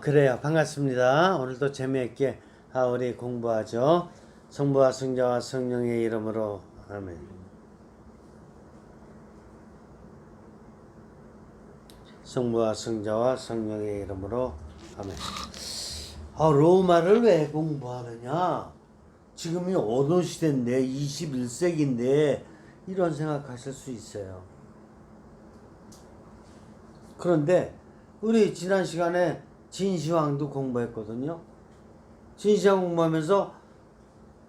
그래요. 반갑습니다. 오늘도 재미있게 우리 공부하죠. 성부와 성자와 성령의 이름으로 아멘. 성부와 성자와 성령의 이름으로 아멘. 로마를 왜 공부하느냐? 지금이 어느 시대인데 21세기인데 이런 생각하실 수 있어요. 그런데 우리 지난 시간에 진시황도 공부했거든요. 진시황 공부하면서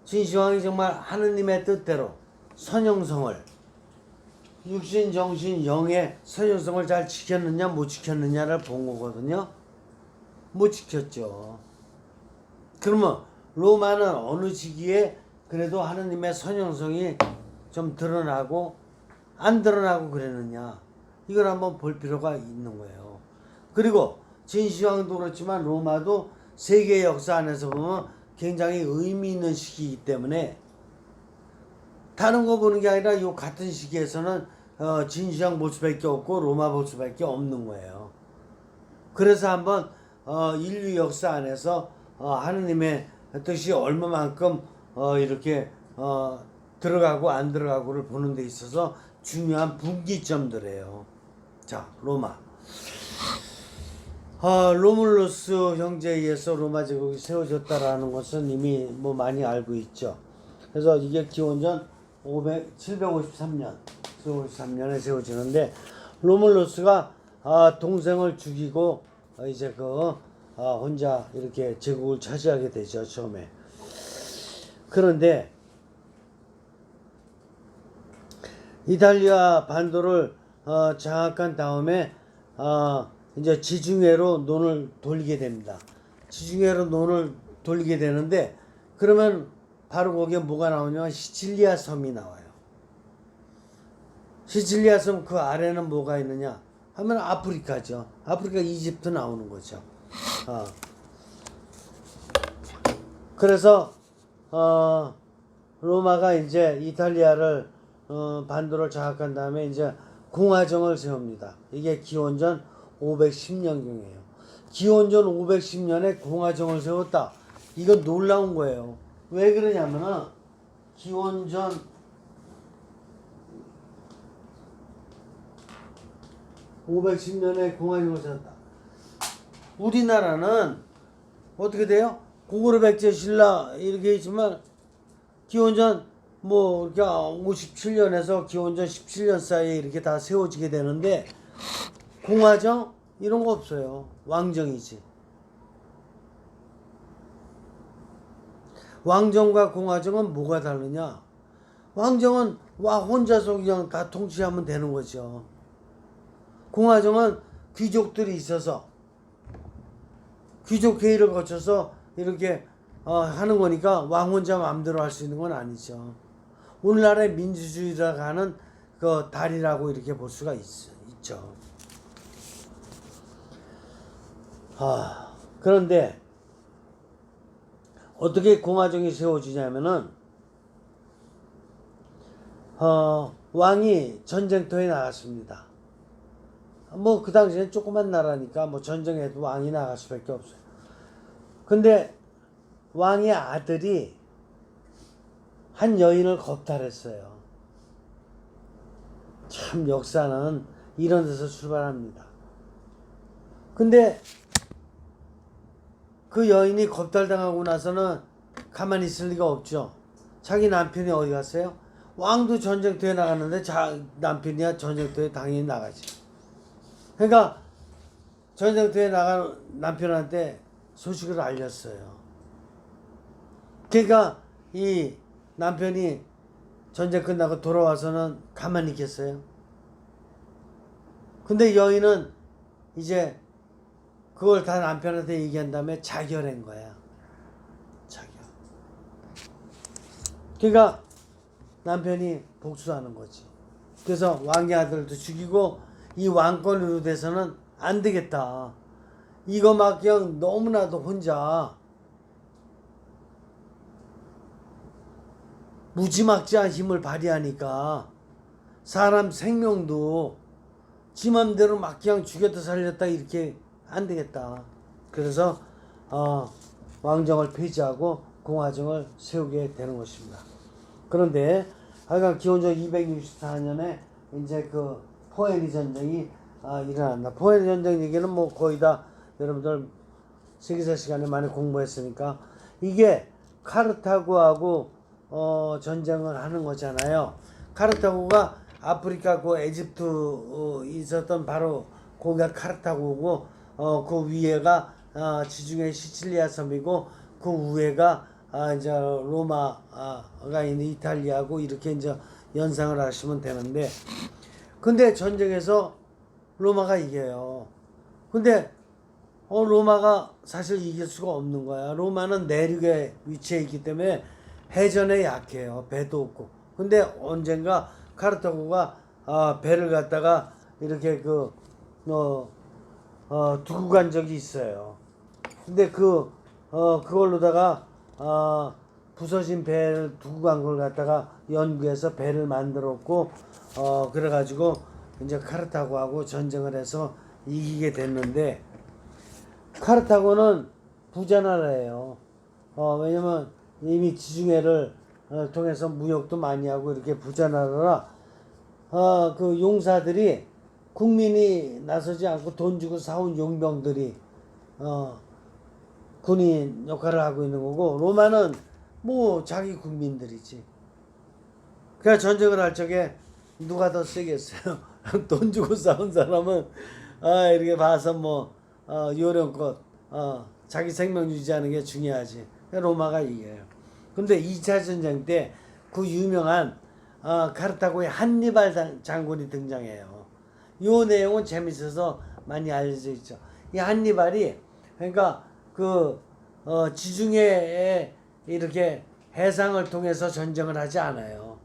진시황이 정말 하느님의 뜻대로 선형성을 육신, 정신, 영의 선형성을 잘 지켰느냐 못 지켰느냐를 본 거거든요. 못 지켰죠. 그러면 로마는 어느 시기에 그래도 하느님의 선형성이 좀 드러나고 안 드러나고 그랬느냐, 이걸 한번 볼 필요가 있는 거예요. 그리고 진시황도 그렇지만 로마도 세계 역사 안에서 보면 굉장히 의미 있는 시기이기 때문에 다른 거 보는 게 아니라 이 같은 시기에서는 진시황 볼 수밖에 없고 로마 볼 수밖에 없는 거예요. 그래서 한번 인류 역사 안에서 하느님의 뜻이 얼마만큼 이렇게 들어가고 안 들어가고를 보는 데 있어서 중요한 분기점들이에요. 자, 로마. 로물루스 형제에 의해서 로마 제국이 세워졌다라는 것은 이미 뭐 많이 알고 있죠. 그래서 이게 기원전 753년에 세워지는데, 로물루스가 동생을 죽이고 이제 혼자 이렇게 제국을 차지하게 되죠, 처음에. 그런데 이탈리아 반도를 장악한 다음에 이제 지중해로 논을 돌리게 됩니다. 지중해로 논을 돌리게 되는데, 그러면 바로 거기에 뭐가 나오냐면 시칠리아 섬이 나와요. 시칠리아 섬 그 아래는 뭐가 있느냐 하면 아프리카죠. 아프리카 이집트 나오는 거죠. 그래서 로마가 이제 이탈리아를 반도를 장악한 다음에 이제 공화정을 세웁니다. 이게 기원전 510년경이에요. 기원전 510년에 공화정을 세웠다. 이건 놀라운 거예요. 왜 그러냐면은 기원전 510년에 공화정을 세웠다. 우리나라는 어떻게 돼요? 고구려 백제 신라 이렇게 있지만 기원전 이렇게 57년에서 기원전 17년 사이에 이렇게 다 세워지게 되는데, 공화정 이런 거 없어요. 왕정이지. 왕정과 공화정은 뭐가 다르냐? 왕정은 혼자서 그냥 다 통치하면 되는 거죠. 공화정은 귀족들이 있어서 귀족 회의를 거쳐서 이렇게 하는 거니까 왕 혼자 마음대로 할 수 있는 건 아니죠. 오늘날의 민주주의라고 하는 그 달이라고 이렇게 볼 수가 있죠. 그런데 어떻게 공화정이 세워지냐면은 왕이 전쟁터에 나갔습니다. 그 당시엔 조그만 나라니까 전쟁에도 왕이 나갈 수밖에 없어요. 근데 왕의 아들이 한 여인을 겁탈했어요. 참 역사는 이런 데서 출발합니다. 근데 그 여인이 겁탈당하고 나서는 가만히 있을 리가 없죠. 자기 남편이 어디 갔어요? 왕도 전쟁터에 나갔는데 남편이야 전쟁터에 당연히 나가지. 그러니까 전쟁터에 나간 남편한테 소식을 알렸어요. 그러니까 이 남편이 전쟁 끝나고 돌아와서는 가만히 있겠어요? 근데 여인은 이제 그걸 다 남편한테 얘기한 다음에 자결한 거야. 자결. 그러니까 남편이 복수하는 거지. 그래서 왕의 아들도 죽이고, 이 왕권으로 돼서는 안 되겠다. 이거 그냥 너무나도 혼자 무지막지한 힘을 발휘하니까 사람 생명도 지 맘대로 그냥 죽였다 살렸다 이렇게 안 되겠다. 그래서 왕정을 폐지하고 공화정을 세우게 되는 것입니다. 그런데 하여간 기원전 264년에 이제 그 포에니 전쟁이 일어난다. 포에니 전쟁 얘기는 뭐 거의 다 여러분들 세계사 시간에 많이 공부했으니까 이게 카르타고하고 전쟁을 하는 거잖아요. 카르타고가 아프리카 그 에집트 있었던 바로 거기가 카르타고고 그 위에가 지중해 시칠리아 섬이고 그 위에가 이제 로마가 있는 이탈리아고 이렇게 이제 연상을 하시면 되는데 근데 전쟁에서 로마가 이겨요. 근데 로마가 사실 이길 수가 없는 거야. 로마는 내륙에 위치해 있기 때문에 해전에 약해요. 배도 없고. 근데 언젠가 카르타고가 배를 갖다가 이렇게 두고 간 적이 있어요. 근데 그걸로다가 부서진 배를 두고 간 걸 갖다가 연구해서 배를 만들었고 그래가지고 이제 카르타고하고 전쟁을 해서 이기게 됐는데 카르타고는 부자 나라예요. 왜냐면 이미 지중해를 통해서 무역도 많이 하고 이렇게 부자 나라라 그 용사들이 국민이 나서지 않고 돈 주고 사온 용병들이 군인 역할을 하고 있는 거고 로마는 뭐 자기 국민들이지. 그냥 전쟁을 할 적에 누가 더 세겠어요? 돈 주고 싸운 사람은 이렇게 봐서 뭐 요령껏 자기 생명 유지하는 게 중요하지. 로마가 이겨요. 근데 2차 전쟁 때 그 유명한 카르타고의 한니발 장군이 등장해요. 요 내용은 재밌어서 많이 알려져 있죠. 이 한니발이 그러니까 지중해에 이렇게 해상을 통해서 전쟁을 하지 않아요.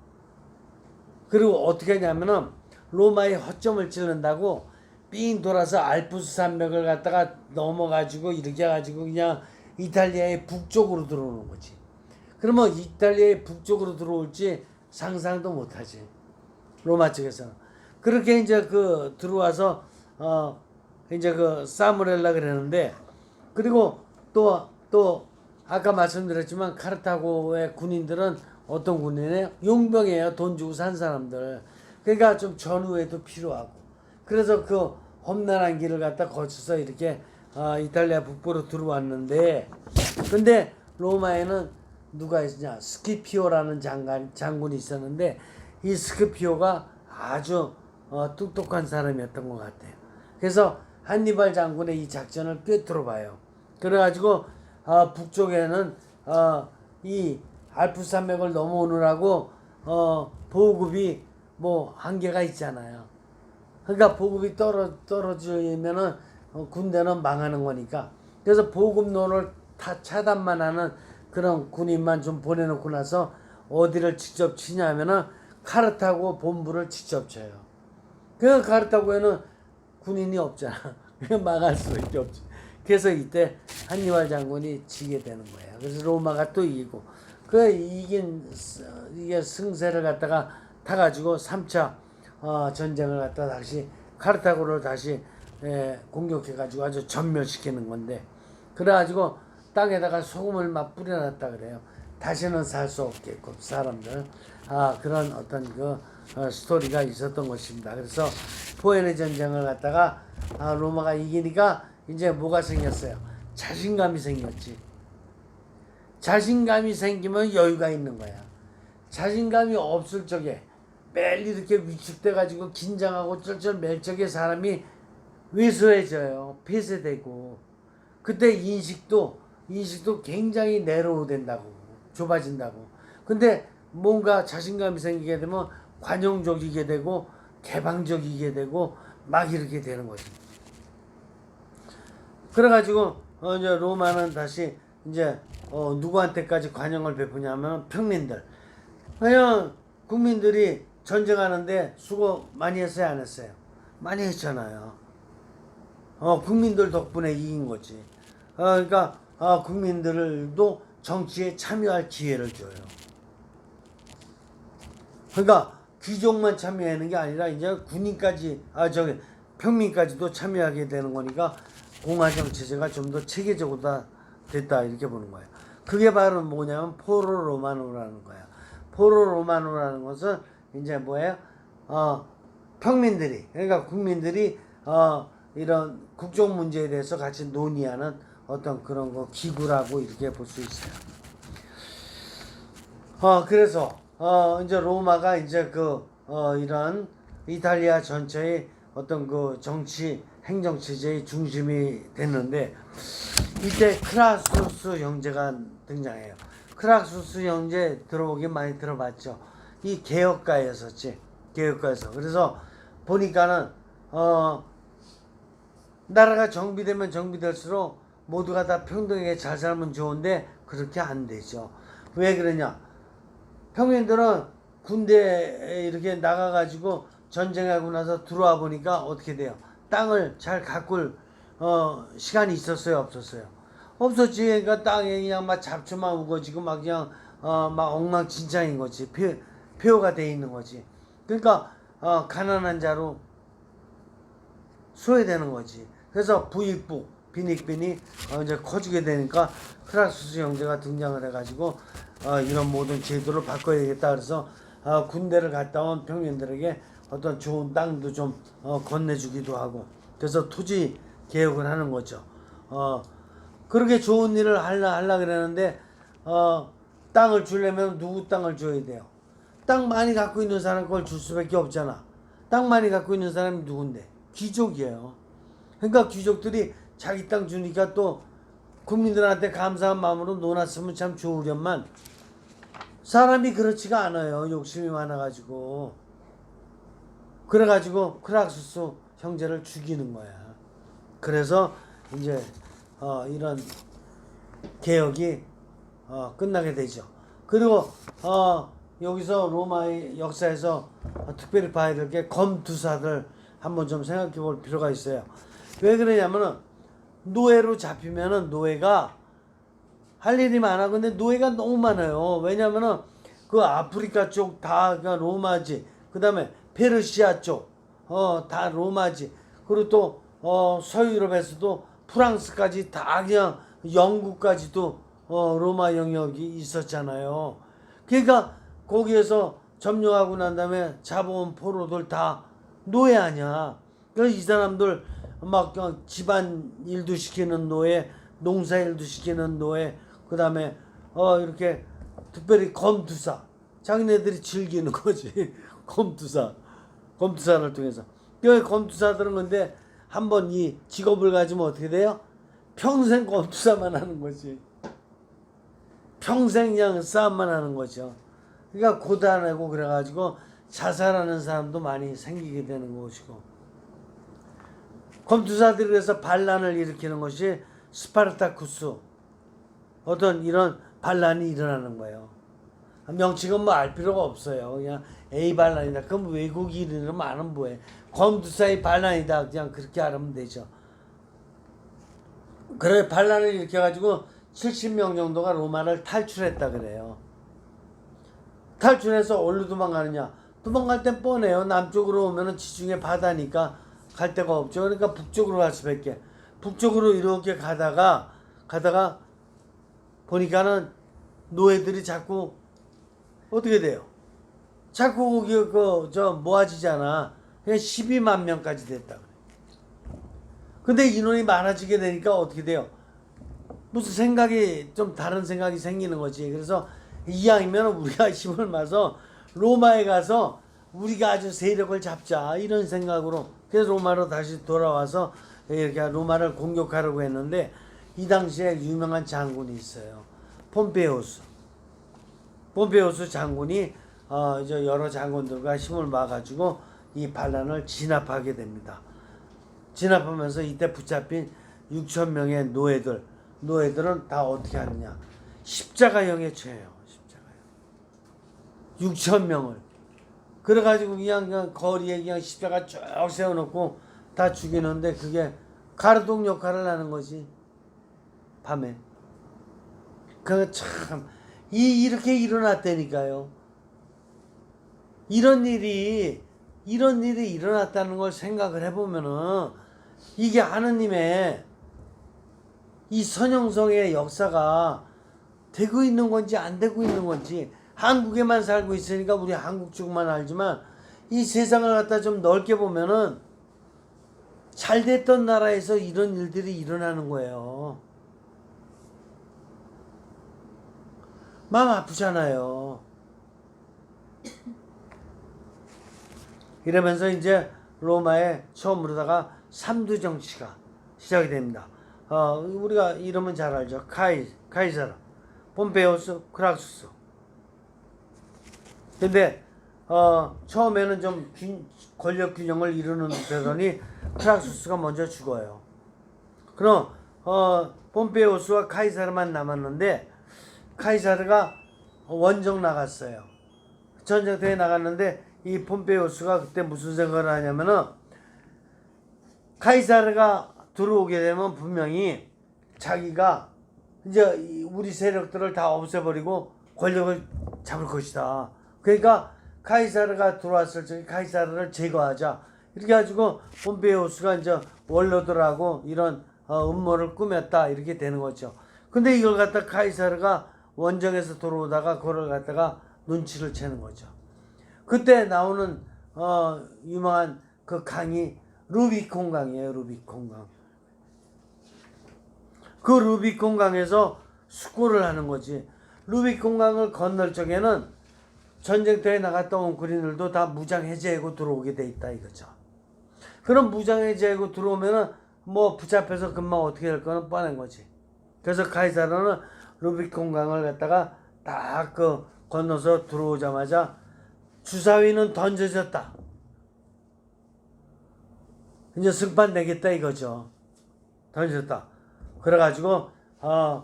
그리고 어떻게 하냐면은 로마의 허점을 찌른다고 삥 돌아서 알프스 산맥을 갖다가 넘어가지고 이렇게 해가지고 그냥 이탈리아의 북쪽으로 들어오는 거지. 그러면 이탈리아의 북쪽으로 들어올지 상상도 못하지. 로마 쪽에서는. 그렇게 이제 들어와서 이제 사무렐라 그랬는데 그리고 또 아까 말씀드렸지만 카르타고의 군인들은 어떤 군인이에요? 용병이에요. 돈 주고 산 사람들. 그러니까 좀 전우회도 필요하고. 그래서 험난한 길을 갖다 거쳐서 이렇게 이탈리아 북부로 들어왔는데 근데 로마에는 누가 있었냐? 스키피오라는 장군이 있었는데 이 스키피오가 아주 똑똑한 사람이었던 것 같아요. 그래서 한니발 장군의 이 작전을 꿰뚫어 봐요. 그래가지고 북쪽에는 이 알프스 산맥을 넘어오느라고 보급이 뭐 한계가 있잖아요. 그러니까 보급이 떨어지면은 군대는 망하는 거니까. 그래서 보급로를 다 차단만 하는 그런 군인만 좀 보내놓고 나서 어디를 직접 치냐면은 카르타고 본부를 직접 쳐요. 그 카르타고에는 군인이 없잖아. 막을 수밖에 없지. 그래서 이때 한니발 장군이 지게 되는 거예요. 그래서 로마가 또 이기고 이게 승세를 갖다가 타가지고 3차 전쟁을 갖다 다시 카르타고를 다시 공격해가지고 아주 전멸시키는 건데 그래가지고 땅에다가 소금을 막 뿌려놨다 그래요. 다시는 살 수 없게끔 사람들 그런 어떤 스토리가 있었던 것입니다. 그래서 포에네 전쟁을 갖다가 로마가 이기니까 이제 뭐가 생겼어요? 자신감이 생겼지. 자신감이 생기면 여유가 있는 거야. 자신감이 없을 적에 매일 이렇게 위축돼 가지고 긴장하고 쩔쩔 맬 적에 사람이 왜소해져요. 폐쇄되고 그때 인식도 굉장히 내로우된다고 좁아진다고. 근데 뭔가 자신감이 생기게 되면 관용적이게 되고 개방적이게 되고 막 이렇게 되는 거죠. 그래가지고 이제 로마는 다시 이제 누구한테까지 관용을 베푸냐면 평민들. 그냥 국민들이 전쟁하는데 수고 많이 했어요, 안 했어요? 많이 했잖아요. 국민들 덕분에 이긴 거지. 그러니까 국민들도 정치에 참여할 기회를 줘요. 그러니까 귀족만 참여하는 게 아니라 이제 군인까지 평민까지도 참여하게 되는 거니까 공화정 체제가 좀 더 체계적으로 됐다 이렇게 보는 거예요. 그게 바로 뭐냐면 포로 로마노라는 거야. 포로 로마노라는 것은 이제 뭐예요? 평민들이, 그러니까 국민들이 이런 국정 문제에 대해서 같이 논의하는 어떤 그런 거 기구라고 이렇게 볼 수 있어요. 그래서 이제 로마가 이제 이런 이탈리아 전체의 어떤 그 정치 행정 체제의 중심이 됐는데, 이때 크라수스 형제가 등장해요. 크라수스 형제 들어보긴 많이 들어봤죠. 이 개혁가였었지. 개혁가에서. 그래서 보니까는 나라가 정비되면 정비될수록 모두가 다 평등하게 잘 살면 좋은데 그렇게 안 되죠. 왜 그러냐? 평민들은 군대에 이렇게 나가가지고 전쟁하고 나서 들어와 보니까 어떻게 돼요? 땅을 잘 가꿀 시간이 있었어요, 없었어요? 없었지. 그러니까 땅에 그냥 막 잡초만 우거지고 막 그냥 막 엉망진창인 거지. 폐허가 돼 있는 거지. 그러니까 가난한 자로 소외되는 거지. 그래서 부익부 빈익빈이 이제 커지게 되니까 크라수스 형제가 등장을 해가지고 이런 모든 제도를 바꿔야 되겠다. 그래서 군대를 갔다 온 평민들에게 어떤 좋은 땅도 좀 건네주기도 하고, 그래서 토지 개혁을 하는 거죠. 그렇게 좋은 일을 하려 그러는데 땅을 주려면 누구 땅을 줘야 돼요? 땅 많이 갖고 있는 사람 걸 줄 수밖에 없잖아. 땅 많이 갖고 있는 사람이 누군데? 귀족이에요. 그러니까 귀족들이 자기 땅 주니까 또 국민들한테 감사한 마음으로 놓았으면 참 좋으련만, 사람이 그렇지가 않아요. 욕심이 많아가지고. 그래가지고 크락수스 형제를 죽이는 거야. 그래서 이제 이런 개혁이 끝나게 되죠. 그리고 여기서 로마의 역사에서 특별히 봐야 될 게 검투사들 한번 좀 생각해 볼 필요가 있어요. 왜 그러냐면은 노예로 잡히면은 노예가 할 일이 많아. 근데 노예가 너무 많아요. 왜냐면은 그 아프리카 쪽 다 로마지. 그 다음에 페르시아 쪽 다 로마지. 그리고 또 서유럽에서도 프랑스까지 다 그냥 영국까지도 로마 영역이 있었잖아요. 그러니까 거기에서 점령하고 난 다음에 잡아온 포로들 다 노예 아니야. 그래서 이 사람들 막 집안 일도 시키는 노예, 농사 일도 시키는 노예, 그 다음에 이렇게 특별히 검투사, 자기네들이 즐기는 거지. 검투사를 통해서. 그 검투사들은 근데 한번 이 직업을 가지면 어떻게 돼요? 평생 검투사만 하는 거지. 평생 그냥 싸움만 하는 거죠. 그러니까 고단하고 그래가지고 자살하는 사람도 많이 생기게 되는 것이고, 검투사들이 그래서 반란을 일으키는 것이 스파르타쿠스, 어떤 이런 반란이 일어나는 거예요. 명칭은 뭐 알 필요가 없어요. 그냥 A 반란이다. 그럼 외국이 이르면 아는 뭐해. 검투사의 반란이다. 그냥 그렇게 알면 되죠. 그래 반란을 일으켜가지고 70명 정도가 로마를 탈출했다 그래요. 탈출해서 어디로 도망가느냐? 도망갈 땐 뻔해요. 남쪽으로 오면은 지중해 바다니까 갈 데가 없죠. 그러니까 북쪽으로 갈 수밖에. 북쪽으로 이렇게 가다가 보니까는 노예들이 자꾸 어떻게 돼요? 자꾸 거기 모아지잖아. 그냥 12만 명까지 됐다 그래. 근데 인원이 많아지게 되니까 어떻게 돼요? 무슨 생각이 좀 다른 생각이 생기는 거지. 그래서 이왕이면 우리가 힘을 모아서 로마에 가서 우리가 아주 세력을 잡자 이런 생각으로, 그래서 로마로 다시 돌아와서 이렇게 로마를 공격하려고 했는데, 이 당시에 유명한 장군이 있어요. 폼페이우스 장군이 이제 여러 장군들과 힘을 모아가지고 이 반란을 진압하게 됩니다. 진압하면서 이때 붙잡힌 6천 명의 노예들은 다 어떻게 하느냐? 십자가형에 처해요. 6천 명을. 그래가지고 그냥 거리에 그냥 십자가 쭉 세워놓고 다 죽이는데, 그게 가르동 역할을 하는 거지. 밤에. 그 참 이렇게 일어났다니까요. 이런 일이 일어났다는 걸 생각을 해보면은 이게 하느님의 이 선형성의 역사가 되고 있는 건지 안 되고 있는 건지, 한국에만 살고 있으니까 우리 한국 쪽만 알지만 이 세상을 갖다 좀 넓게 보면은 잘 됐던 나라에서 이런 일들이 일어나는 거예요. 마음 아프잖아요. 이러면서 이제 로마에 처음으로다가 삼두 정치가 시작이 됩니다. 우리가 이름은 잘 알죠. 카이사르, 폼페이우스, 크락수스. 근데 처음에는 좀 권력 균형을 이루는 듯하더니 크락수스가 먼저 죽어요. 그럼 폼페이우스와 카이사르만 남았는데, 카이사르가 원정 나갔어요. 전쟁터에 나갔는데 이 폼페이우스가 그때 무슨 생각을 하냐면은, 카이사르가 들어오게 되면 분명히 자기가 이제 우리 세력들을 다 없애버리고 권력을 잡을 것이다. 그러니까 카이사르가 들어왔을 적에 카이사르를 제거하자. 이렇게 가지고 폼페이우스가 이제 원로들하고 이런 음모를 꾸몄다, 이렇게 되는 거죠. 근데 이걸 갖다 카이사르가 원정에서 들어오다가 그걸 갖다가 눈치를 채는 거죠. 그때 나오는 유명한 그 강이 루비콘 강이에요. 루비콘 강. 그 루비콘 강에서 숙고를 하는 거지. 루비콘 강을 건널 적에는 전쟁터에 나갔다 온 군인들도 다 무장 해제하고 들어오게 돼 있다 이거죠. 그럼 무장 해제하고 들어오면은 뭐 붙잡혀서 금방 어떻게 될 거는 뻔한 거지. 그래서 카이사르는 루비콘 강을 갖다가 딱 건너서 들어오자마자 주사위는 던져졌다. 이제 승판 내겠다 이거죠. 던졌다. 그래가지고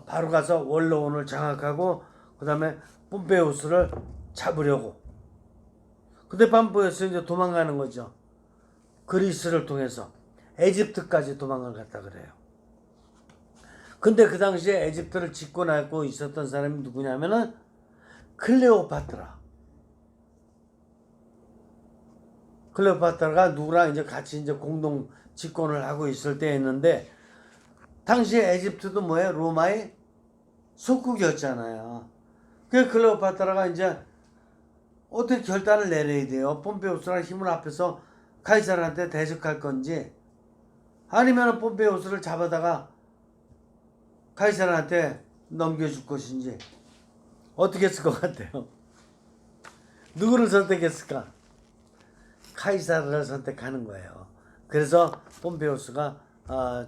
바로 가서 원로원을 장악하고 그 다음에 폼페이우스를 잡으려고. 근데 폼페이우스 이제 도망가는 거죠. 그리스를 통해서 에집트까지 도망을 갔다 그래요. 근데 그 당시에 에집트를 집권하고 있었던 사람이 누구냐면은 클레오파트라. 클레오파트라가 누구랑 이제 같이 이제 공동 집권을 하고 있을 때였는데, 당시에 에집트도 뭐예요? 로마의 속국이었잖아요. 그 클레오파트라가 이제 어떻게 결단을 내려야 돼요. 폼페이우스랑 힘을 합해서 카이사르한테 대적할 건지, 아니면 폼페이우스를 잡아다가 카이사르한테 넘겨줄 것인지, 어떻게 했을 것 같아요? 누구를 선택했을까? 카이사르를 선택하는 거예요. 그래서 폼페이우스가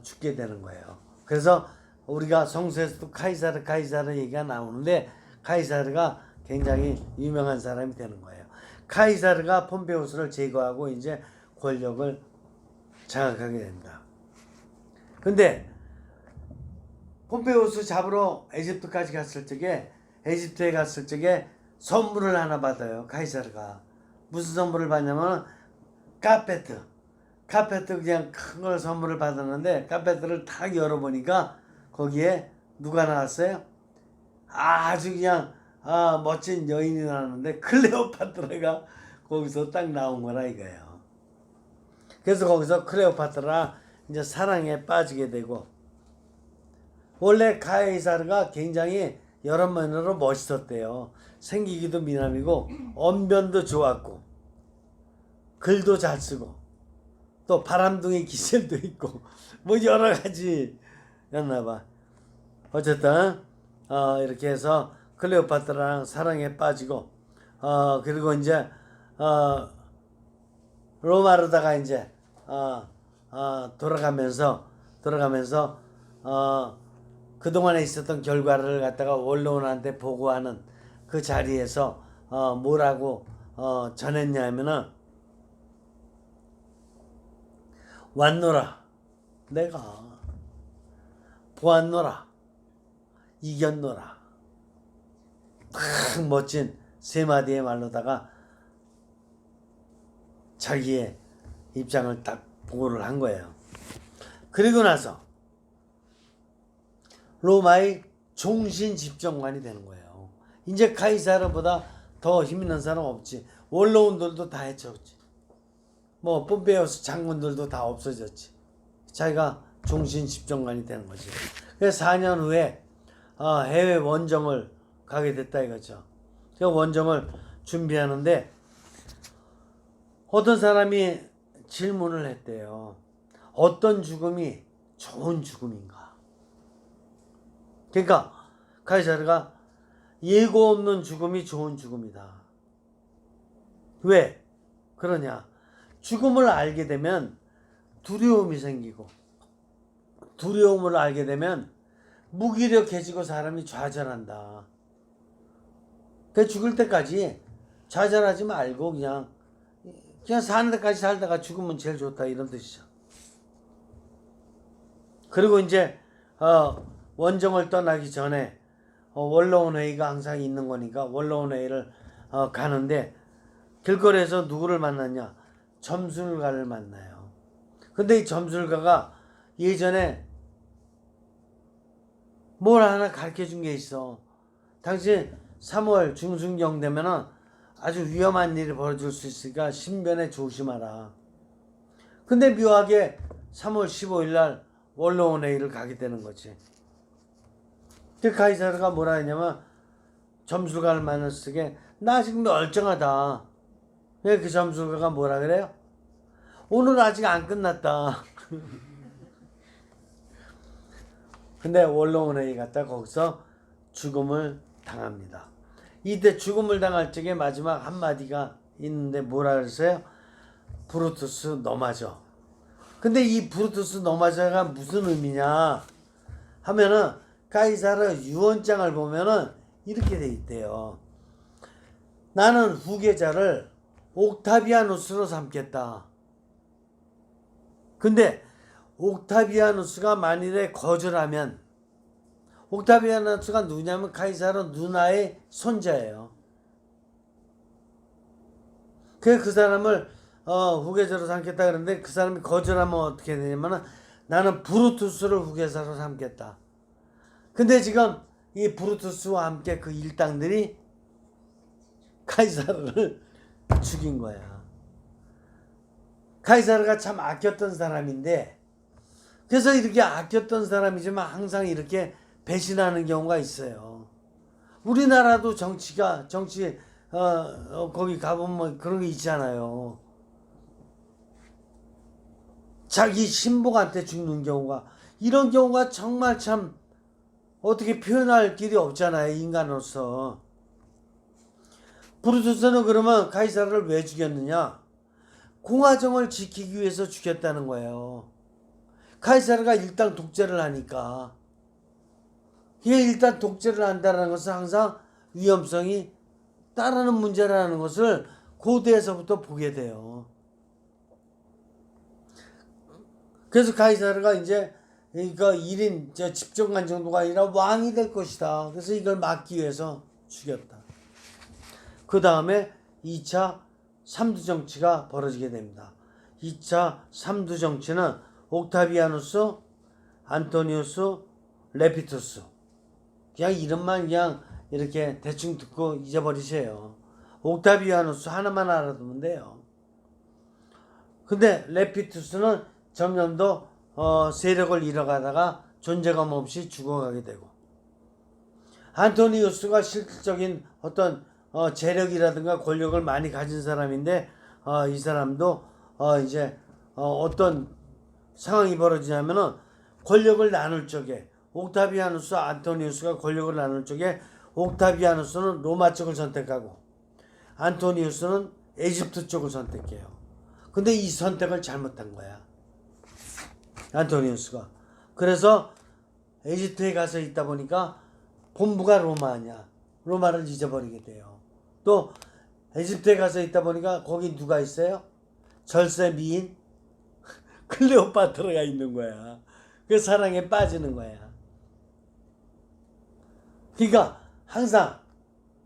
죽게 되는 거예요. 그래서 우리가 성서에서도 카이사르 얘기가 나오는데, 카이사르가 굉장히 유명한 사람이 되는 거예요. 카이사르가 폼페이우스를 제거하고 이제 권력을 장악하게 됩니다. 근데 폼페이우스 잡으러 에집트까지 갔을 적에, 에집트에 갔을 적에 선물을 하나 받아요. 카이사르가 무슨 선물을 받냐면 카페트 그냥 큰 걸 선물을 받았는데, 카페트를 딱 열어보니까 거기에 누가 나왔어요? 아주 그냥 멋진 여인이 나왔는데 클레오파트라가 거기서 딱 나온 거라 이거예요. 그래서 거기서 클레오파트라 이제 사랑에 빠지게 되고, 원래 카이사르가 굉장히 여러 면으로 멋있었대요. 생기기도 미남이고 언변도 좋았고 글도 잘 쓰고 또 바람둥이 기질도 있고 뭐 여러 가지였나 봐. 어쨌든 이렇게 해서 클레오파트라랑 사랑에 빠지고 그리고 이제 로마로다가 이제 돌아가면서 그동안에 있었던 결과를 갖다가 원로원한테 보고하는 그 자리에서 뭐라고 전했냐면은, 왔노라 내가 보았노라 이겼노라, 딱 멋진 세 마디의 말로다가 자기의 입장을 딱 보고를 한 거예요. 그리고 나서 로마의 종신 집정관이 되는 거예요. 이제 카이사르보다 더 힘 있는 사람 없지. 원로원들도 다 해쳤지. 뭐 폼페이우스 장군들도 다 없어졌지. 자기가 종신 집정관이 되는 거지. 그래서 4년 후에 해외 원정을 가게 됐다 이거죠. 그 원정을 준비하는데 어떤 사람이 질문을 했대요. 어떤 죽음이 좋은 죽음인가? 그러니까 카이사르가 예고 없는 죽음이 좋은 죽음이다. 왜 그러냐? 죽음을 알게 되면 두려움이 생기고, 두려움을 알게 되면 무기력해지고 사람이 좌절한다. 그 죽을 때까지 좌절하지 말고 그냥 사는 데까지 살다가 죽으면 제일 좋다 이런 뜻이죠. 그리고 이제 원정을 떠나기 전에 원로원 회의가 항상 있는 거니까 원로원 회의를 가는데 길거리에서 누구를 만났냐? 점술가를 만나요. 근데 이 점술가가 예전에 뭘 하나 가르쳐 준 게 있어. 당신 3월 중순경 되면은 아주 위험한 일이 벌어질 수 있으니까 신변에 조심하라. 근데 묘하게 3월 15일 날 원로원 회의를 가게 되는 거지. 그 카이사르가 뭐라 했냐면 점술가를 만났을 때 나 지금 멀쩡하다. 그 점술가가 뭐라 그래요? 오늘 아직 안 끝났다. 근데 원로원 회의 갔다 거기서 죽음을 당합니다. 이때 죽음을 당할 적에 마지막 한마디가 있는데 뭐라 그랬어요? 브루투스 너마저. 근데 이 브루투스 너마저가 무슨 의미냐 하면은 카이사르 유언장을 보면은 이렇게 돼 있대요. 나는 후계자를 옥타비아누스로 삼겠다. 근데 옥타비아누스가 만일에 거절하면, 옥타비아누스가 누구냐면 카이사르 누나의 손자예요. 그 사람을 후계자로 삼겠다 그러는데 그 사람이 거절하면 어떻게 되냐면 나는 브루투스를 후계자로 삼겠다. 근데 지금 이 브루투스와 함께 그 일당들이 카이사르를 죽인 거야. 카이사르가 참 아꼈던 사람인데, 그래서 이렇게 아꼈던 사람이지만 항상 이렇게 배신하는 경우가 있어요. 우리나라도 정치 거기 가보면 뭐 그런 게 있잖아요. 자기 신복한테 죽는 경우가, 이런 경우가 정말 참 어떻게 표현할 길이 없잖아요, 인간으로서. 브루투스는 그러면 카이사르를 왜 죽였느냐? 공화정을 지키기 위해서 죽였다는 거예요. 카이사르가 일단 독재를 하니까. 이게 일단 독재를 한다는 것은 항상 위험성이 따르는 문제라는 것을 고대에서부터 보게 돼요. 그래서 카이사르가 이제 그러니까 1인 집정관 정도가 아니라 왕이 될 것이다. 그래서 이걸 막기 위해서 죽였다. 그 다음에 2차 삼두정치가 벌어지게 됩니다. 2차 삼두정치는 옥타비아누스, 안토니우스, 레피투스. 그냥 이름만 그냥 이렇게 대충 듣고 잊어버리세요. 옥타비아누스 하나만 알아두면 돼요. 근데 레피투스는 점점 더 세력을 잃어가다가 존재감 없이 죽어가게 되고, 안토니우스가 실질적인 어떤 재력이라든가 권력을 많이 가진 사람인데 이 사람도 이제 어떤 상황이 벌어지냐면은 권력을 나눌 적에 옥타비아누스, 안토니우스가 권력을 나눌 적에 옥타비아누스는 로마 쪽을 선택하고 안토니우스는 에집트 쪽을 선택해요. 근데 이 선택을 잘못한 거야, 안토니우스가. 그래서 에집트에 가서 있다 보니까 본부가 로마 아니야. 로마를 잊어버리게 돼요. 또 에집트에 가서 있다 보니까 거기 누가 있어요? 절세 미인 클레오파트라가 있는 거야. 그 사랑에 빠지는 거야. 그러니까 항상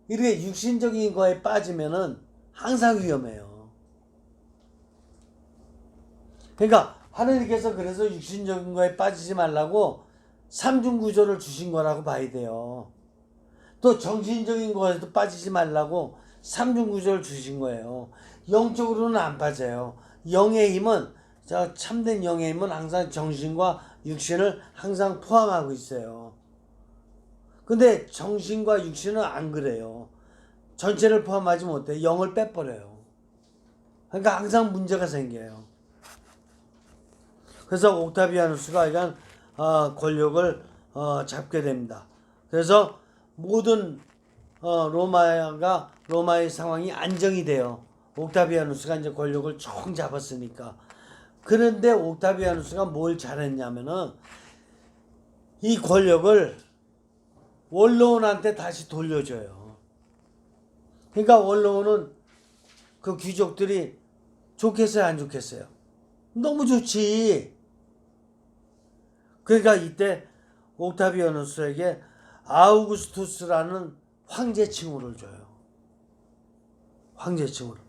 이렇게 육신적인 거에 빠지면은 항상 위험해요. 그러니까 하느님께서 그래서 육신적인 거에 빠지지 말라고 삼중구조를 주신 거라고 봐야 돼요. 또 정신적인 거에도 빠지지 말라고 삼중구조를 주신 거예요. 영적으로는 안 빠져요. 영의 힘은, 참된 영의 힘은 항상 정신과 육신을 항상 포함하고 있어요. 근데 정신과 육신은 안 그래요. 전체를 포함하지 못해. 영을 빼버려요. 그러니까 항상 문제가 생겨요. 그래서 옥타비아누스가 이간 권력을 잡게 됩니다. 그래서 모든 로마의 상황이 안정이 돼요. 옥타비아누스가 이제 권력을 총 잡았으니까. 그런데 옥타비아누스가 뭘 잘했냐면은 이 권력을 원로원한테 다시 돌려줘요. 그러니까 원로원은 그 귀족들이 좋겠어요, 안 좋겠어요? 너무 좋지. 그러니까 이때 옥타비아누스에게 아우구스투스라는 황제칭호를 줘요. 황제칭호를.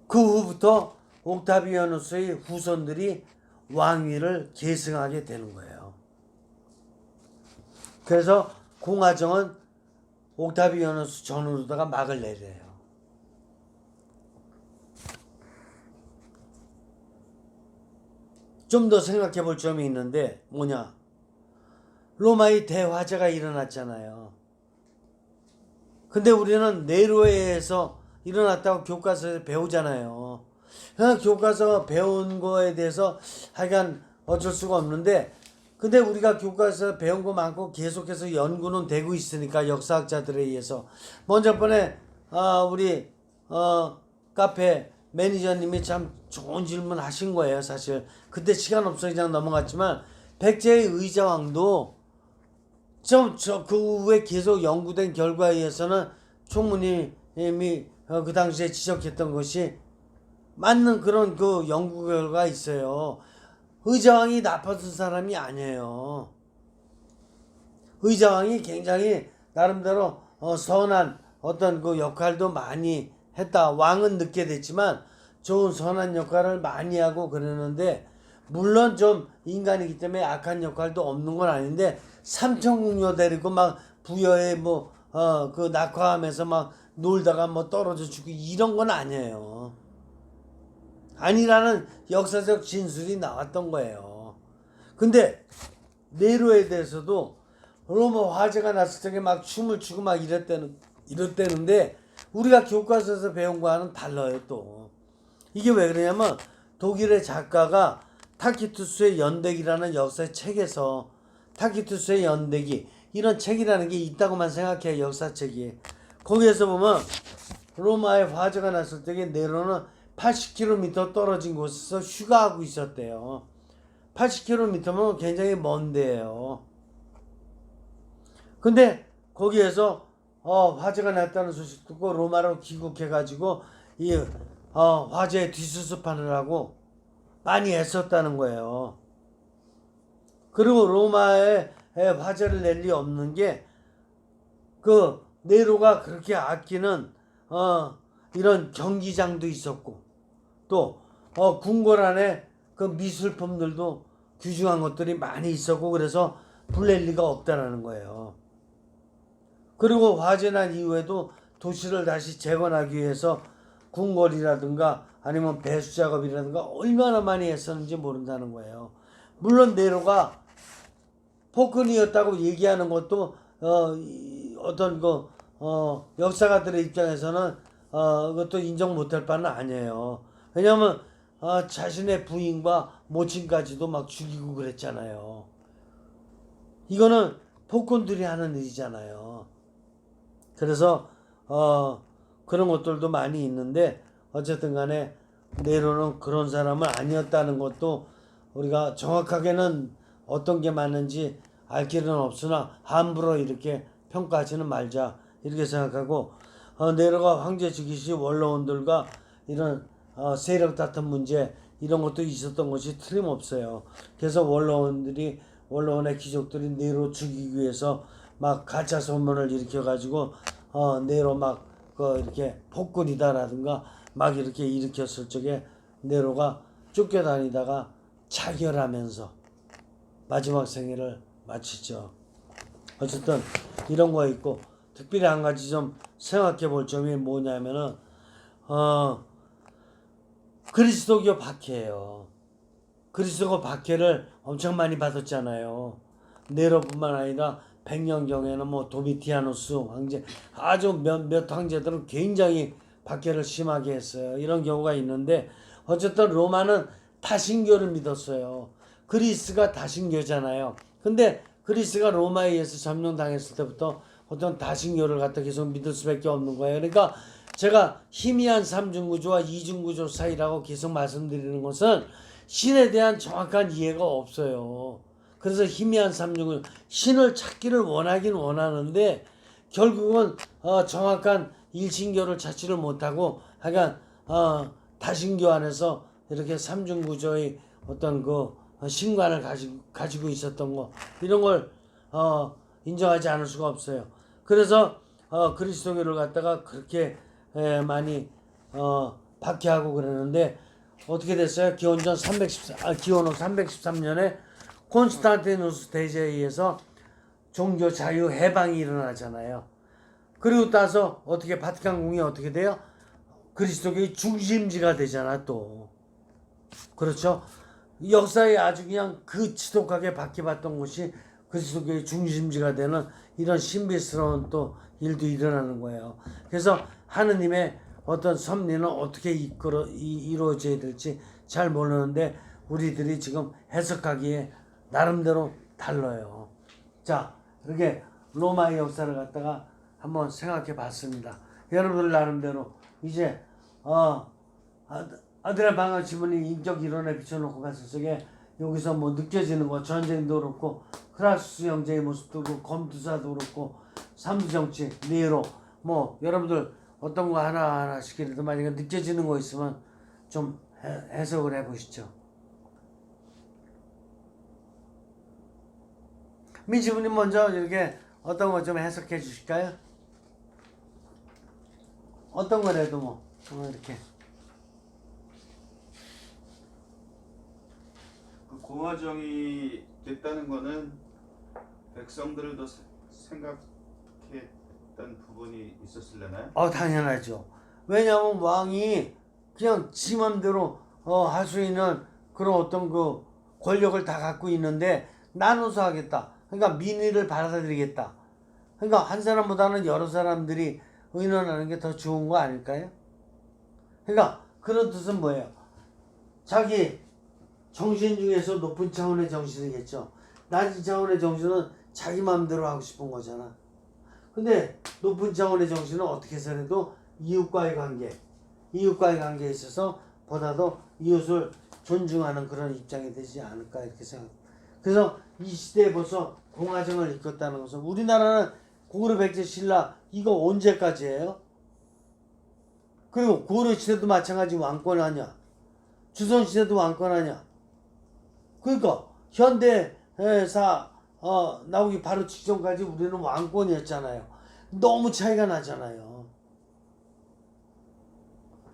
그 후부터 옥타비아누스의 후손들이 왕위를 계승하게 되는 거예요. 그래서 공화정은 옥타비아누스 전후로다가 막을 내려요. 좀 더 생각해 볼 점이 있는데 뭐냐? 로마의 대화재가 일어났잖아요. 근데 우리는 네로에 의해서 일어났다고 교과서에서 배우잖아요. 교과서 배운 거에 대해서 하여간 어쩔 수가 없는데, 근데 우리가 교과서에서 배운 거 많고 계속해서 연구는 되고 있으니까 역사학자들에 의해서 먼저 번에 우리 카페 매니저님이 참 좋은 질문 하신 거예요. 사실 그때 시간 없어서 그냥 넘어갔지만 백제의 의자왕도 그 후에 계속 연구된 결과에 의해서는 총무님이 그 당시에 지적했던 것이 맞는 그런 그 연구 결과가 있어요. 의자왕이 나빴던 사람이 아니에요. 의자왕이 굉장히 나름대로 선한 어떤 그 역할도 많이 했다. 왕은 늦게 됐지만 좋은 선한 역할을 많이 하고 그러는데, 물론 좀 인간이기 때문에 악한 역할도 없는 건 아닌데 삼천궁녀 데리고 막 부여에 그 낙화하면서 막 놀다가 뭐 떨어져 죽고 이런 건 아니에요. 아니라는 역사적 진술이 나왔던 거예요. 근데 네로에 대해서도 로마 화재가 났을 때 막 춤을 추고 막 이랬대는데 우리가 교과서에서 배운 거와는 달라요. 또 이게 왜 그러냐면 독일의 작가가 타키투스의 연대기라는 역사의 책에서, 타키투스의 연대기 이런 책이라는 게 있다고만 생각해요. 역사책이. 거기에서 보면 로마에 화재가 났을 때 네로는 80km 떨어진 곳에서 휴가하고 있었대요. 80km면 굉장히 먼 데예요. 근데 거기에서 화재가 났다는 소식 듣고 로마로 귀국해가지고 이 화재에 뒷수습하느라고 많이 애썼다는 거예요. 그리고 로마에 화재를 낼 리 없는 게 그 네로가 그렇게 아끼는 이런 경기장도 있었고, 또 궁궐 안에 그 미술품들도 귀중한 것들이 많이 있었고, 그래서 불낼 리가 없다라는 거예요. 그리고 화재 난 이후에도 도시를 다시 재건하기 위해서 궁궐이라든가 아니면 배수 작업이라든가 얼마나 많이 했었는지 모른다는 거예요. 물론 네로가 폭군이었다고 얘기하는 것도 어떤 역사가들의 입장에서는 그것도 인정 못할 바는 아니에요. 왜냐하면 자신의 부인과 모친까지도 막 죽이고 그랬잖아요. 이거는 폭군들이 하는 일이잖아요. 그래서 그런 것들도 많이 있는데, 어쨌든 간에 네로는 그런 사람은 아니었다는 것도 우리가 정확하게는 어떤 게 맞는지 알 길은 없으나 함부로 이렇게 평가하지는 말자 이렇게 생각하고, 네로가 황제 즉위 시 원로원들과 이런 세력 다툼 문제 이런 것도 있었던 것이 틀림없어요. 그래서 원로원의 귀족들이 네로 죽이기 위해서 막 가짜 소문을 일으켜가지고 네로 막 이렇게 폭군이다라든가 막 이렇게 일으켰을 적에 네로가 쫓겨다니다가 자결하면서 마지막 생애를 마치죠. 어쨌든 이런 거 있고, 특별히 한 가지 좀 생각해 볼 점이 뭐냐면은 그리스도교 박해예요. 그리스도가 박해를 엄청 많이 받았잖아요. 네로뿐만 아니라 백년경에는 뭐 도미티아누스 황제, 아주 몇 황제들은 굉장히 박해를 심하게 했어요. 이런 경우가 있는데 어쨌든 로마는 다신교를 믿었어요. 그리스가 다신교잖아요. 근데 그리스가 로마에 의해서 점령당했을 때부터 어떤 다신교를 갖다 계속 믿을 수밖에 없는 거예요. 그러니까 제가 희미한 삼중구조와 이중구조 사이라고 계속 말씀드리는 것은 신에 대한 정확한 이해가 없어요. 그래서 희미한 삼중구조, 신을 찾기를 원하긴 원하는데 결국은 정확한 일신교를 찾지를 못하고 하여간 다신교 안에서 이렇게 삼중구조의 어떤 그 신관을 가지고 있었던 거, 이런 걸 인정하지 않을 수가 없어요. 그래서 그리스도교를 갖다가 그렇게 많이 박해하고 그러는데 어떻게 됐어요? 기원전 313년에 콘스탄티누스 대제에 의해서 종교 자유 해방이 일어나잖아요. 그리고 따서 어떻게 바티칸궁이 어떻게 돼요? 그리스도교의 중심지가 되잖아 또. 그렇죠? 역사에 아주 그냥 그 지독하게 박해받던 곳이 그리스도교의 중심지가 되는 이런 신비스러운 또 일도 일어나는 거예요. 그래서 하느님의 어떤 섭리는 어떻게 이루어져야 될지 잘 모르는데 우리들이 지금 해석하기에 나름대로 달라요. 자, 이렇게 로마의 역사를 갖다가 한번 생각해 봤습니다. 여러분들 나름대로 이제 아들의 방학 지문이 인격 이론에 비춰놓고 봤을 적에 여기서 뭐 느껴지는 거, 전쟁도 그렇고 크라수스 형제의 모습도 그렇고 검투사도 그렇고 삼두정치, 네로, 뭐 여러분들 어떤 거 하나하나씩이라도 만약에 느껴지는 거 있으면 좀 해석을 해보시죠. 민지부님 먼저 이렇게 어떤 거 좀 해석해 주실까요? 어떤 거라도 뭐 이렇게. 그 공화정이 됐다는 거는 백성들을 더 생각했던 부분이 있었을려나요? 당연하죠. 왜냐하면 왕이 그냥 지 맘대로 할 수 있는 그런 어떤 그 권력을 다 갖고 있는데 나눠서 하겠다. 그러니까 민의를 받아들이겠다. 그러니까 한 사람보다는 여러 사람들이 의논하는 게 더 좋은 거 아닐까요? 그러니까 그런 뜻은 뭐예요? 자기 정신 중에서 높은 차원의 정신이겠죠. 낮은 차원의 정신은 자기 마음대로 하고 싶은 거잖아. 근데 높은 차원의 정신은 어떻게 해서라도 이웃과의 관계에 있어서 보다도 이웃을 존중하는 그런 입장이 되지 않을까 이렇게 생각합니다. 그래서 이 시대에 벌써 공화정을 이끌었다는 것은 우리나라는 고구려 백제 신라 이거 언제까지예요? 그리고 고구려 시대도 마찬가지 왕권하냐? 조선 시대도 왕권하냐? 그러니까 현대사 나오기 바로 직전까지 우리는 왕권이었잖아요. 너무 차이가 나잖아요.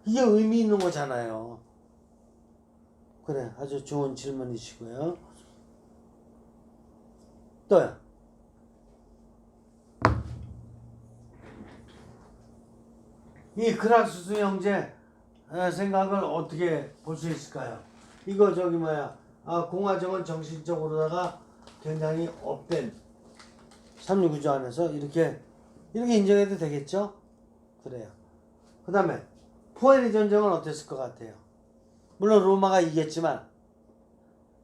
이게 의미 있는 거잖아요. 그래, 아주 좋은 질문이시고요. 또요. 이 그락수스 형제 생각을 어떻게 볼 수 있을까요? 이거 공화정은 정신적으로다가 굉장히 업된 369조 안에서 이렇게 인정해도 되겠죠? 그래요. 그 다음에 포에니 전쟁은 어땠을 것 같아요? 물론 로마가 이겼지만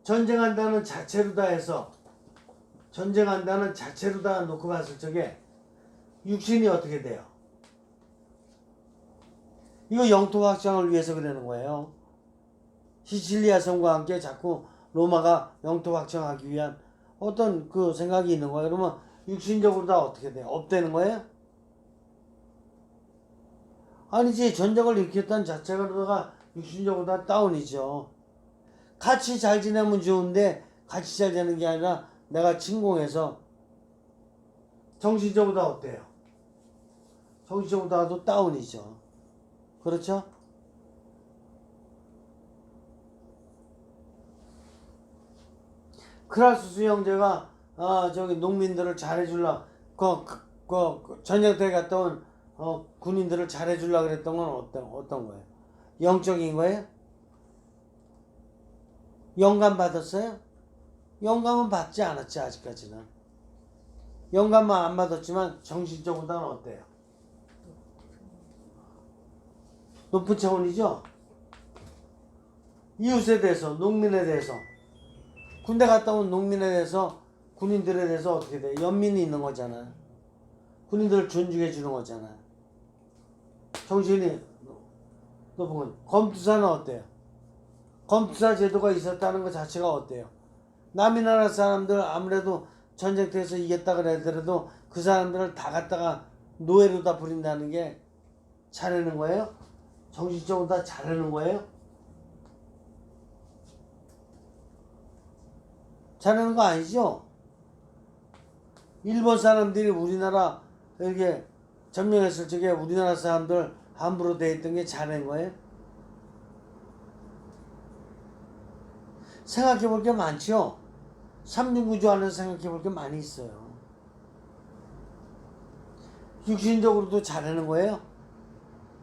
전쟁한다는 자체로다 놓고 봤을 적에 육신이 어떻게 돼요? 이거 영토 확장을 위해서 그러는 거예요. 시칠리아 성과 함께 자꾸 로마가 영토 확장하기 위한 어떤 그 생각이 있는 거예요. 그러면 육신적으로 다 어떻게 돼요? 업되는 거예요? 아니지. 전쟁을 일으켰다는 자체가 육신적으로 다 다운이죠. 같이 잘 지내면 좋은데 같이 잘 지내는 게 아니라 내가 침공해서 정신적으로 다 어때요? 정신적으로 다도 다운이죠. 그렇죠? 크라수스 형제가 농민들을 잘해줄라 전쟁터에 갔다 온 군인들을 잘해줄라 그랬던 건 어떤 거예요? 영적인 거예요? 영감 받았어요? 영감은 받지 않았지 아직까지는. 영감은 안 받았지만 정신적으로는 어때요? 높은 차원이죠? 이웃에 대해서, 농민에 대해서, 군대 갔다 온 농민에 대해서, 군인들에 대해서 어떻게 돼? 연민이 있는 거잖아요. 군인들을 존중해 주는 거잖아요. 정신이 높은 건. 검투사는 어때요? 검투사 제도가 있었다는 것 자체가 어때요? 남이 나라 사람들 아무래도 전쟁터에서 이겼다 그러더라도 그 사람들을 다 갖다가 노예로다 부린다는 게 잘하는 거예요? 정신적으로 다 잘하는 거예요? 잘하는 거 아니죠? 일본 사람들이 우리나라 이렇게 점령했을 적에 우리나라 사람들 함부로 대했던 게 잘한 거예요? 생각해 볼 게 많죠? 삼중구조 안에서 생각해 볼 게 많이 있어요. 육신적으로도 잘하는 거예요?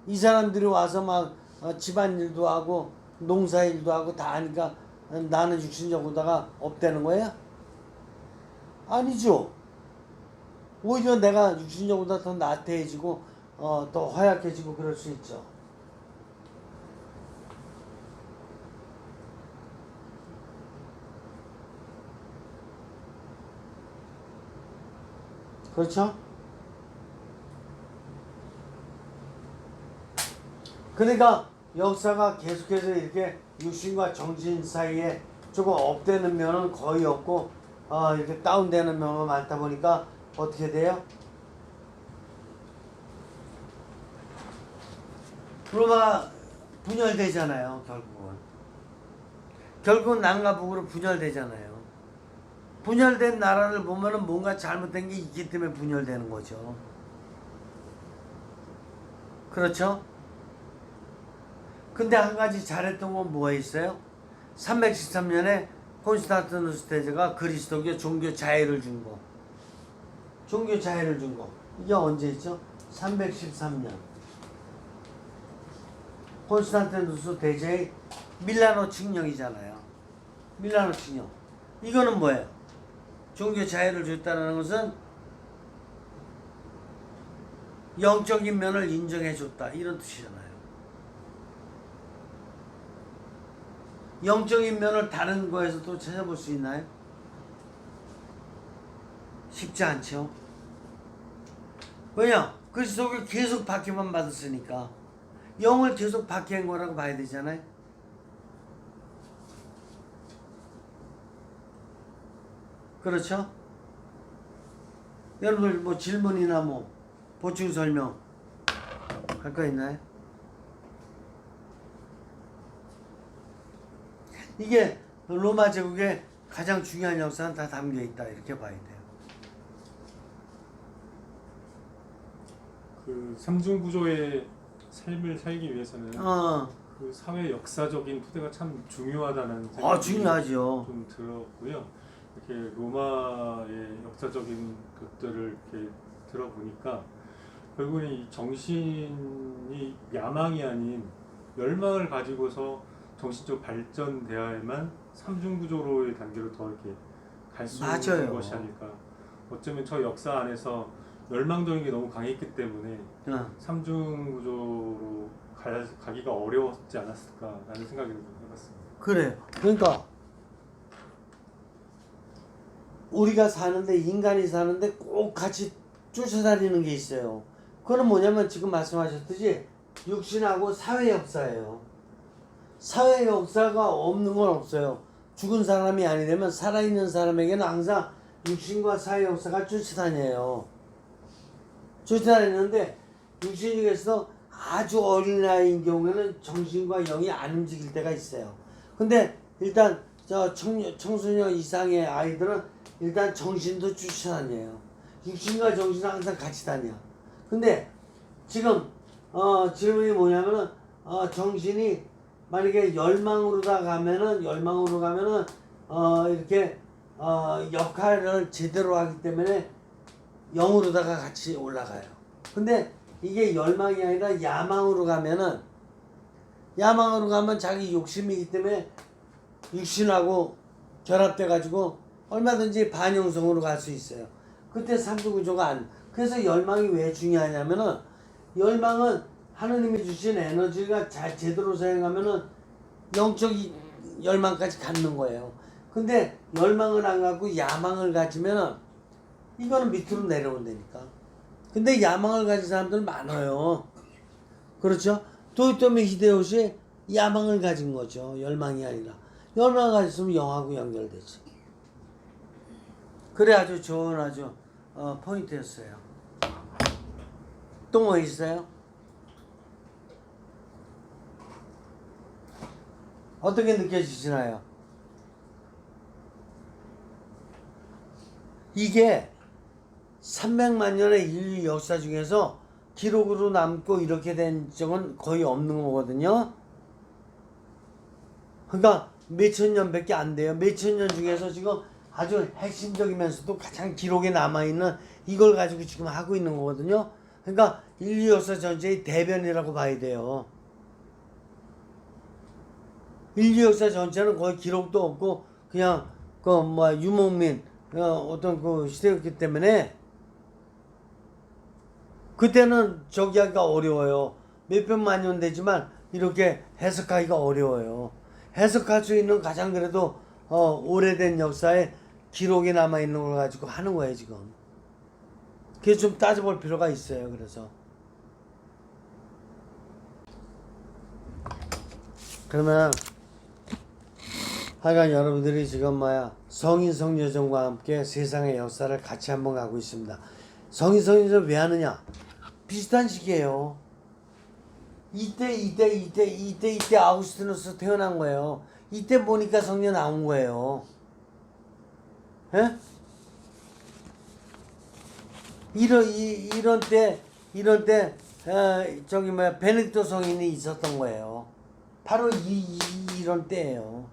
이 사람들이 와서 막 집안일도 하고 농사일도 하고 다 하니까 나는 육신적으로다가 업되는 거예요? 아니죠. 오히려 내가 육신적으로 더 나태해지고 더 허약해지고 그럴 수 있죠. 그렇죠? 그러니까 역사가 계속해서 이렇게 육신과 정신 사이에 조금 업되는 면은 거의 없고 이렇게 다운되는 면은 많다 보니까 어떻게 돼요? 로마가 분열되잖아요. 결국은 남과 북으로 분열되잖아요. 분열된 나라를 보면은 뭔가 잘못된 게 있기 때문에 분열되는 거죠. 그렇죠? 근데 한 가지 잘했던 건 뭐가 있어요? 313년에 콘스탄티누스 대제가 그리스도교 종교 자유를 준 거. 종교 자유를 준 거. 이게 언제 있죠? 313년. 콘스탄티누스 대제의 밀라노 칙령이잖아요. 밀라노 칙령. 이거는 뭐예요? 종교 자유를 줬다는 것은 영적인 면을 인정해 줬다. 이런 뜻이잖아요. 영적인 면을 다른 거에서 또 찾아볼 수 있나요? 쉽지 않죠. 왜냐? 그리스도가 계속 박해만 받았으니까 영을 계속 박해한 거라고 봐야 되잖아요. 그렇죠? 여러분들 뭐 질문이나 뭐 보충 설명 할 거 있나요? 이게 로마 제국의 가장 중요한 역사는 다 담겨 있다 이렇게 봐야 돼요. 그 삼중구조의 삶을 살기 위해서는 그 사회 역사적인 토대가 참 중요하다는 생각이 중요하죠. 좀 들었고요. 이렇게 로마의 역사적인 것들을 이렇게 들어보니까 결국은 이 정신이 야망이 아닌 열망을 가지고서 정신적 발전되어야만 삼중구조로의 단계로 더 이렇게 갈 수 있는 것이 아닐까. 어쩌면 저 역사 안에서 열망적인 게 너무 강했기 때문에 삼중구조로 가기가 어려웠지 않았을까라는 생각을 해봤습니다. 그래요. 그러니까 우리가 사는데 인간이 사는데 꼭 같이 쫓아다니는 게 있어요. 그건 뭐냐면 지금 말씀하셨듯이 육신하고 사회 역사예요. 사회 역사가 없는 건 없어요. 죽은 사람이 아니라면 살아있는 사람에게는 항상 육신과 사회 역사가 쫓아다녀요. 쫓아다니는데 육신 중에서 아주 어린 아이인 경우에는 정신과 영이 안 움직일 때가 있어요. 근데 일단 저 청소년 이상의 아이들은 일단 정신도 쫓아다녀요. 육신과 정신은 항상 같이 다녀. 근데 지금 질문이 뭐냐면은 정신이 만약에 열망으로 가면은 이렇게 역할을 제대로 하기 때문에 영으로다가 같이 올라가요. 근데 이게 열망이 아니라 야망으로 가면 자기 욕심이기 때문에 육신하고 결합돼 가지고 얼마든지 반영성으로 갈 수 있어요. 그때 삼두구조가 안. 그래서 열망이 왜 중요하냐면은 열망은 하느님이 주신 에너지가 잘 제대로 사용하면은 영적 열망까지 갖는 거예요. 근데 열망을 안 갖고 야망을 가지면은 이거는 밑으로 내려온다니까. 근데 야망을 가진 사람들 많아요. 그렇죠? 도요토미 히데요시 야망을 가진 거죠. 열망이 아니라. 열망을 가졌으면 영하고 연결되지. 그래 아주 좋은 아주 포인트였어요. 또 뭐 있어요? 어떻게 느껴지시나요? 이게 300만 년의 인류 역사 중에서 기록으로 남고 이렇게 된 적은 거의 없는 거거든요. 그러니까 몇천 년밖에 안 돼요. 몇천 년 중에서 지금 아주 핵심적이면서도 가장 기록에 남아있는 이걸 가지고 지금 하고 있는 거거든요. 그러니까 인류 역사 전체의 대변이라고 봐야 돼요. 인류 역사 전체는 거의 기록도 없고 그냥 그 뭐 유목민 어떤 그 시대였기 때문에 그때는 저기 하기가 어려워요. 몇백만 년 되지만 이렇게 해석하기가 어려워요. 해석할 수 있는 가장 그래도 오래된 역사에 기록이 남아있는 걸 가지고 하는 거예요 지금. 그래서 좀 따져볼 필요가 있어요. 그래서 그러면 하여간 여러분들이 지금 성인 성녀전과 함께 세상의 역사를 같이 한번 가고 있습니다. 성인 성녀전 왜 하느냐? 비슷한 시기예요. 이때 아우구스티누스 태어난 거예요. 이때 보니까 성녀 나온 거예요. 에? 이런 때 베네딕토 성인이 있었던 거예요. 바로 이런 때예요.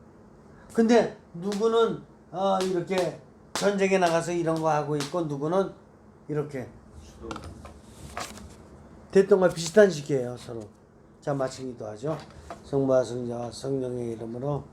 근데 누구는 이렇게 전쟁에 나가서 이런 거 하고 있고 누구는 이렇게 됐던 거 비슷한 시기예요 서로. 자 마치기도 하죠. 성부와 성자와 성령의 이름으로.